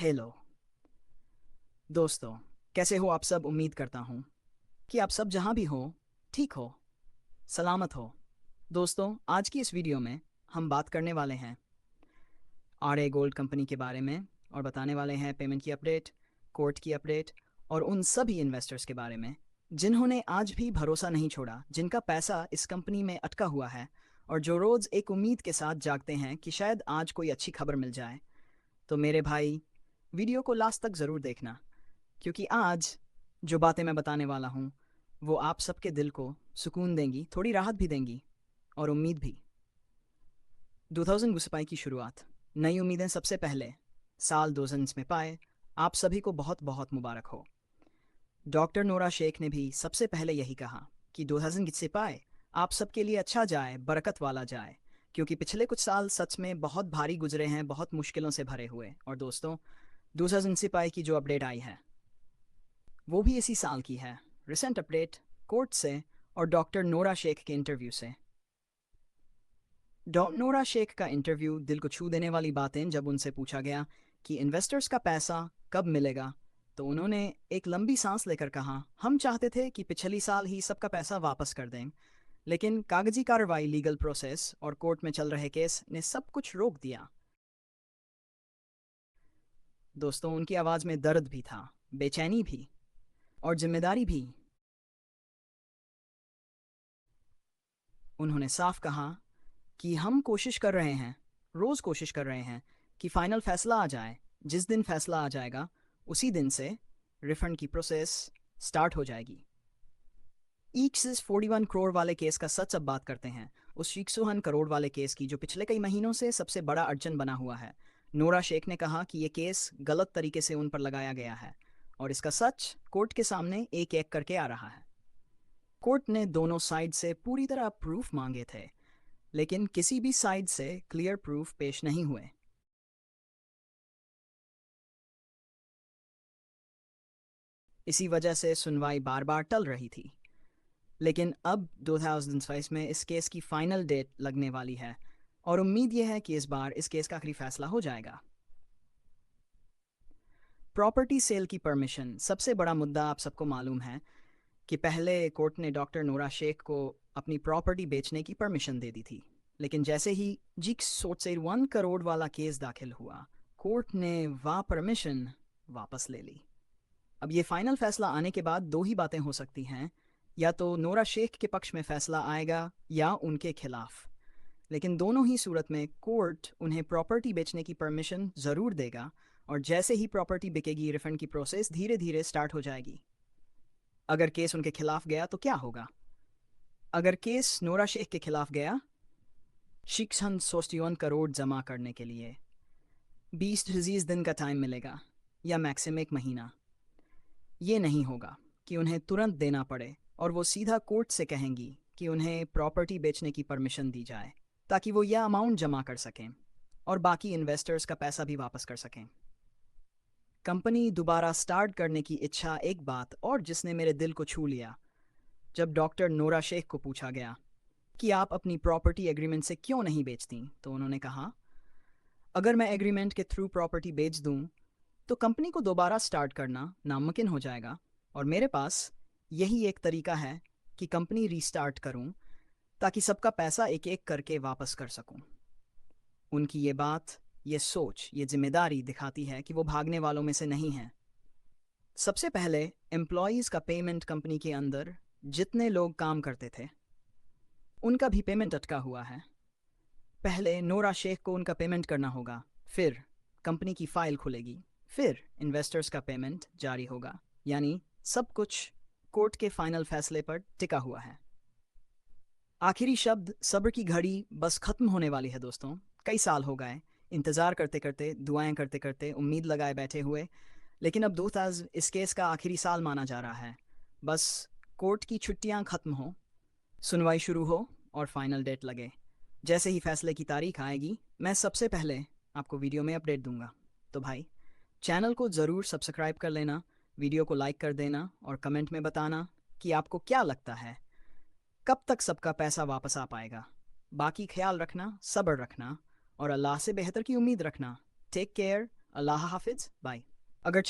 Hello दोस्तों, कैसे हो आप सब। उम्मीद करता हूँ कि आप सब जहाँ भी हो ठीक हो, सलामत हो। दोस्तों, आज की इस वीडियो में हम बात करने वाले हैं आरए गोल्ड कंपनी के बारे में और बताने वाले हैं पेमेंट की अपडेट, कोर्ट की अपडेट और उन सभी इन्वेस्टर्स के बारे में जिन्होंने आज भी भरोसा नहीं छोड़ा, जिनका पैसा इस कंपनी में अटका हुआ है और जो रोज़ एक उम्मीद के साथ जागते हैं कि शायद आज कोई अच्छी खबर मिल जाए। तो मेरे भाई, वीडियो को लास्ट तक ज़रूर देखना, क्योंकि आज जो बातें मैं बताने वाला हूँ वो आप सबके दिल को सुकून देंगी, थोड़ी राहत भी देंगी और उम्मीद भी। 2025 की शुरुआत, नई उम्मीदें सबसे पहले साल 2000 में पाए। आप सभी को बहुत बहुत मुबारक हो। डॉक्टर नोरा शेख ने भी सबसे पहले यही कहा कि 2000 से पाए आप सबके लिए अच्छा जाए, बरकत वाला जाए, क्योंकि पिछले कुछ साल सच में बहुत भारी गुजरे हैं, बहुत मुश्किलों से भरे हुए। और दोस्तों, 2000 से पाए की जो अपडेट आई है वो भी इसी साल की है। रिसेंट अपडेट कोर्ट से और डॉक्टर नोरा शेख के इंटरव्यू से। डॉक्टर नोरा शेख का इंटरव्यू, दिल को छू देने वाली बातें। जब उनसे पूछा गया कि इन्वेस्टर्स का पैसा कब मिलेगा, तो उन्होंने एक लंबी सांस लेकर कहा, हम चाहते थे कि पिछली साल ही सबका पैसा वापस कर दें, लेकिन कागजी कार्रवाई, लीगल प्रोसेस और कोर्ट में चल रहे केस ने सब कुछ रोक दिया। दोस्तों, उनकी आवाज़ में दर्द भी था, बेचैनी भी और जिम्मेदारी भी। उन्होंने साफ कहा कि हम कोशिश कर रहे हैं, रोज़ कोशिश कर रहे हैं कि फ़ाइनल फ़ैसला आ जाए। जिस दिन फ़ैसला आ जाएगा उसी दिन से रिफ़ंड की प्रोसेस स्टार्ट हो जाएगी। ईक्सिस 41 करोड़ वाले केस का सच अब बात करते हैं, उस 61 करोड़ वाले केस की जो पिछले कई महीनों से सबसे बड़ा अड़चन बना हुआ है। नोरा शेख ने कहा कि ये केस गलत तरीके से उन पर लगाया गया है और इसका सच कोर्ट के सामने एक एक करके आ रहा है। कोर्ट ने दोनों साइड से पूरी तरह प्रूफ मांगे थे, लेकिन किसी भी साइड से क्लियर प्रूफ पेश नहीं हुए। इसी वजह से सुनवाई बार बार टल रही थी। लेकिन अब 2022 में इस केस की फाइनल डेट लगने वाली है और उम्मीद यह है कि इस बार इस केस का आखिरी फैसला हो जाएगा। प्रॉपर्टी सेल की परमिशन, सबसे बड़ा मुद्दा। आप सबको मालूम है कि पहले कोर्ट ने डॉक्टर नोरा शेख को अपनी प्रॉपर्टी बेचने की परमिशन दे दी थी, लेकिन जैसे ही जी सोच से 1 करोड़ वाला केस दाखिल हुआ, कोर्ट ने वह परमिशन वापस ले ली। अब ये फाइनल फैसला आने के बाद दो ही बातें हो सकती हैं, या तो नोरा शेख के पक्ष में फैसला आएगा या उनके खिलाफ। लेकिन दोनों ही सूरत में कोर्ट उन्हें प्रॉपर्टी बेचने की परमिशन ज़रूर देगा और जैसे ही प्रॉपर्टी बिकेगी रिफंड की प्रोसेस धीरे धीरे स्टार्ट हो जाएगी। अगर केस उनके खिलाफ गया तो क्या होगा? अगर केस नोरा शेख के खिलाफ गया, 661 करोड़ जमा करने के लिए 20 दिन का टाइम मिलेगा या मैक्सिमम 1 महीना। ये नहीं होगा कि उन्हें तुरंत देना पड़े और वो सीधा कोर्ट से कहेंगी कि उन्हें प्रॉपर्टी बेचने की परमिशन दी जाए, ताकि वो यह अमाउंट जमा कर सकें और बाकी इन्वेस्टर्स का पैसा भी वापस कर सकें। कंपनी दोबारा स्टार्ट करने की इच्छा, एक बात और जिसने मेरे दिल को छू लिया। जब डॉक्टर नोरा शेख को पूछा गया कि आप अपनी प्रॉपर्टी एग्रीमेंट से क्यों नहीं बेचती, तो उन्होंने कहा, अगर मैं एग्रीमेंट के थ्रू प्रॉपर्टी बेच दूं तो कंपनी को दोबारा स्टार्ट करना नामुमकिन हो जाएगा और मेरे पास यही एक तरीका है कि कंपनी रीस्टार्ट करूं, ताकि सबका पैसा एक एक करके वापस कर सकूं। उनकी ये बात, ये सोच, ये जिम्मेदारी दिखाती है कि वो भागने वालों में से नहीं हैं। सबसे पहले एम्प्लॉयज़ का पेमेंट, कंपनी के अंदर जितने लोग काम करते थे उनका भी पेमेंट अटका हुआ है। पहले नोरा शेख को उनका पेमेंट करना होगा, फिर कंपनी की फाइल खुलेगी, फिर इन्वेस्टर्स का पेमेंट जारी होगा। यानी सब कुछ कोर्ट के फाइनल फैसले पर टिका हुआ है। आखिरी शब्द, सब्र की घड़ी बस खत्म होने वाली है दोस्तों। कई साल हो गए इंतज़ार करते करते, दुआएं करते करते, उम्मीद लगाए बैठे हुए, लेकिन अब 2000 इस केस का आखिरी साल माना जा रहा है। बस कोर्ट की छुट्टियां खत्म हो, सुनवाई शुरू हो और फाइनल डेट लगे। जैसे ही फैसले की तारीख आएगी, मैं सबसे पहले आपको वीडियो में अपडेट दूंगा। तो भाई, चैनल को ज़रूर सब्सक्राइब कर लेना, वीडियो को लाइक कर देना और कमेंट में बताना कि आपको क्या लगता है कब तक सबका पैसा वापस आ पाएगा। बाकी ख्याल रखना, सब्र रखना और अल्लाह से बेहतर की उम्मीद रखना। टेक केयर, अल्लाह हाफिज, बाय। अगर